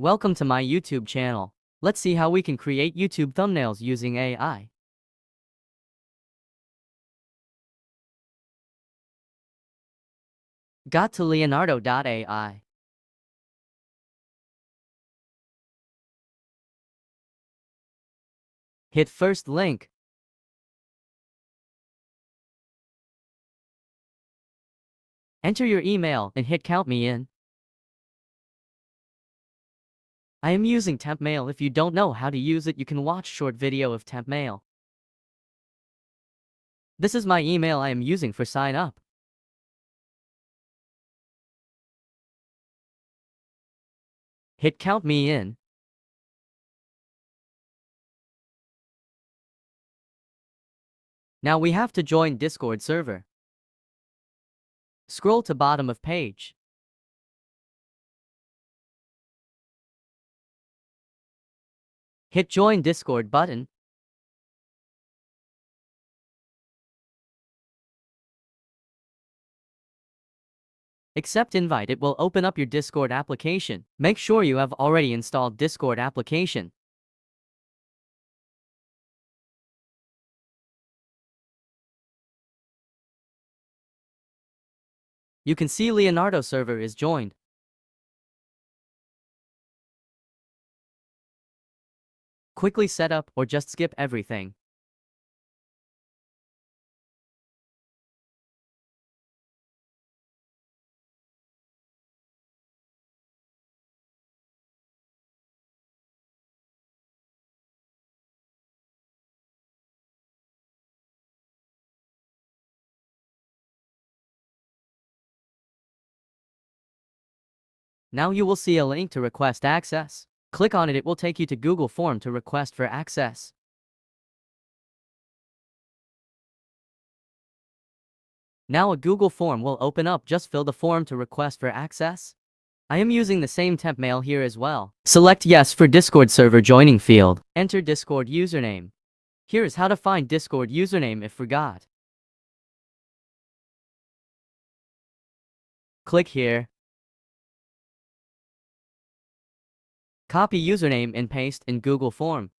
Welcome to my YouTube channel. Let's see how we can create YouTube thumbnails using AI. Got to Leonardo.ai. Hit first link. Enter your email and hit count me in. I am using temp mail. If you don't know how to use it, you can watch short video of temp mail. This is my email I am using for sign up. Hit count me in. Now we have to join Discord server. Scroll to bottom of page. Hit join Discord button. Accept invite. It will open up your Discord application. Make sure you have already installed Discord application. You can see Leonardo server is joined. Quickly set up or just skip everything. Now you will see a link to request access. Click on it. It will take you to Google form to request for access. Now a Google form will open up. Just fill the form to request for access. I am using the same temp mail here as well. Select yes for Discord server joining field. Enter Discord username. Here is how to find Discord username if forgot. Click here. Copy username and paste in Google form.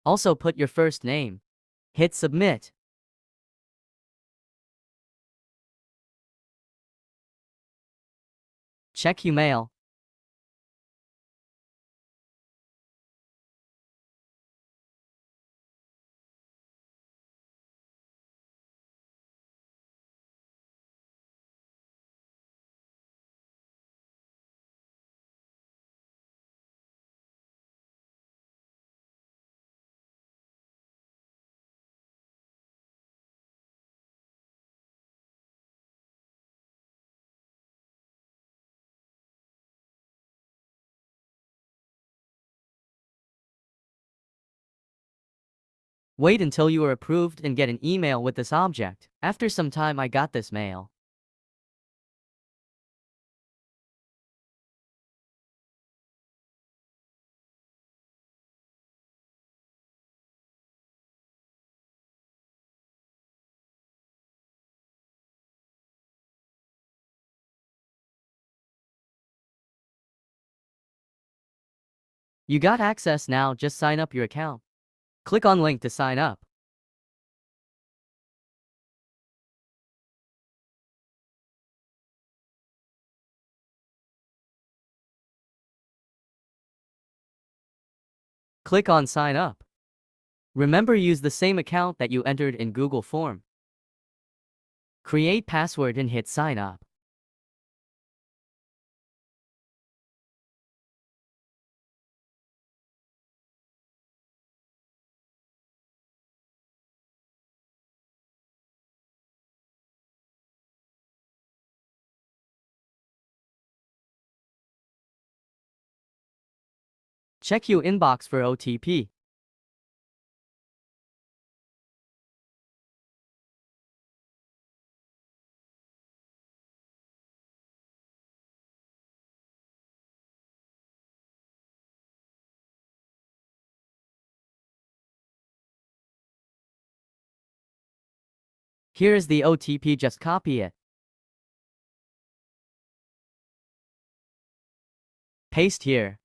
Also put your first name. Hit submit. Check your mail. Wait until you are approved and get an email with this object. After some time I got this mail. You got access now. Just sign up your account. Click on link to sign up. Click on sign up. Remember, use the same account that you entered in Google form. Create password and hit sign up. Check your inbox for OTP. Here is the OTP, just copy it. Paste here.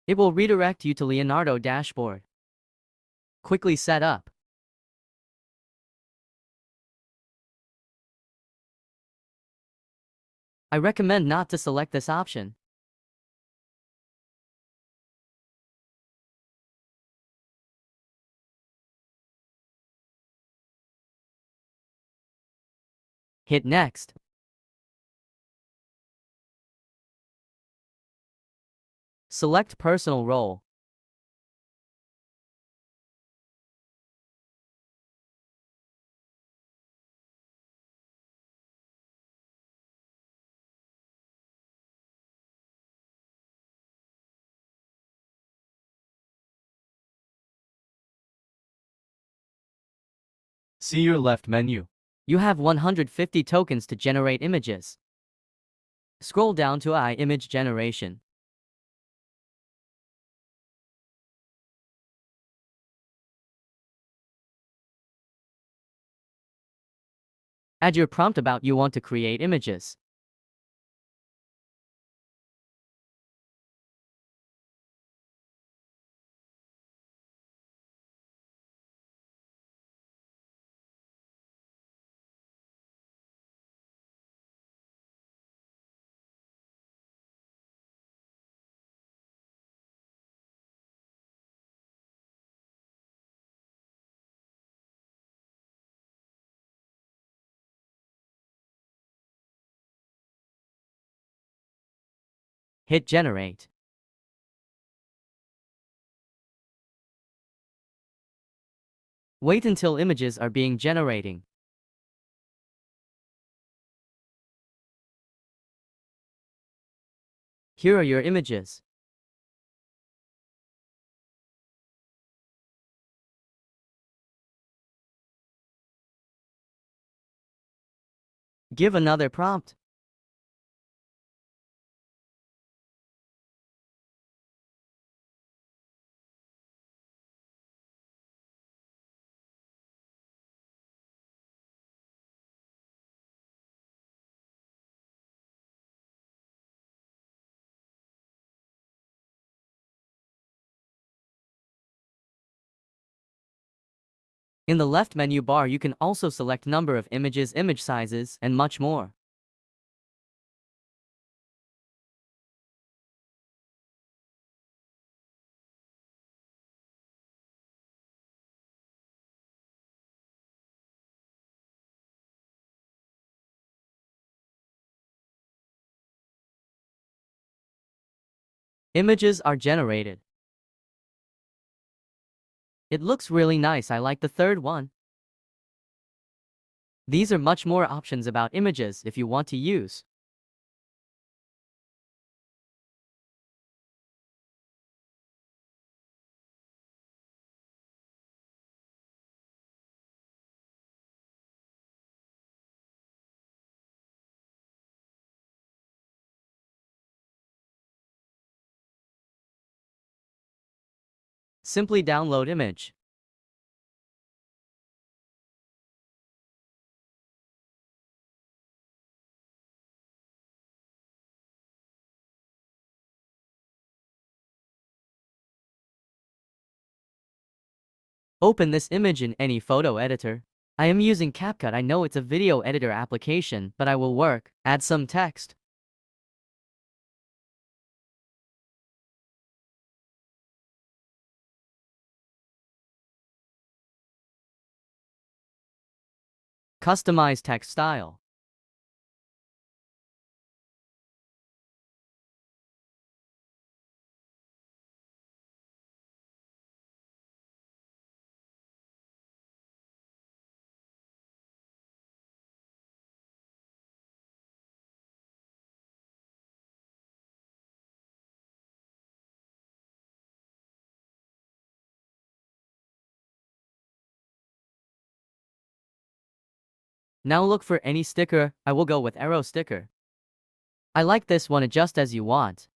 It will redirect you to Leonardo dashboard. Quickly set up. I recommend not to select this option. Hit next. Select personal role. See your left menu. You have 150 tokens to generate images. Scroll down to AI image generation. Add your prompt about you want to create images. Hit generate. Wait until images are being generating. Here are your images. Give another prompt. In the left menu bar, you can also select number of images, image sizes, and much more. Images are generated. It looks really nice. I like the third one. These are much more options about images if you want to use. Simply download image. Open this image in any photo editor. I am using CapCut. I know it's a video editor application, but I will work. Add some text. Customize text style. Now look for any sticker. I will go with arrow sticker. I like this one. Adjust as you want.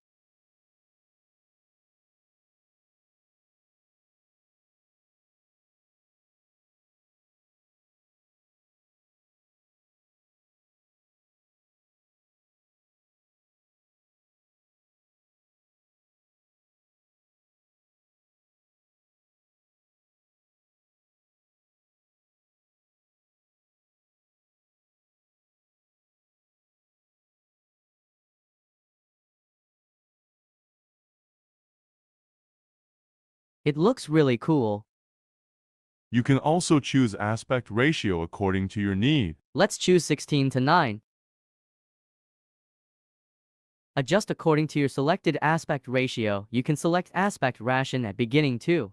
It looks really cool. You can also choose aspect ratio according to your need. Let's choose 16:9. Adjust according to your selected aspect ratio. You can select aspect ration at beginning too.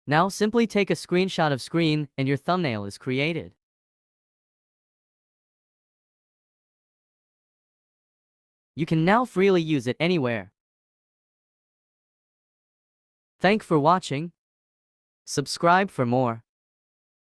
Now simply take a screenshot of screen and your thumbnail is created. You can now freely use it anywhere. Thank for watching. Subscribe for more.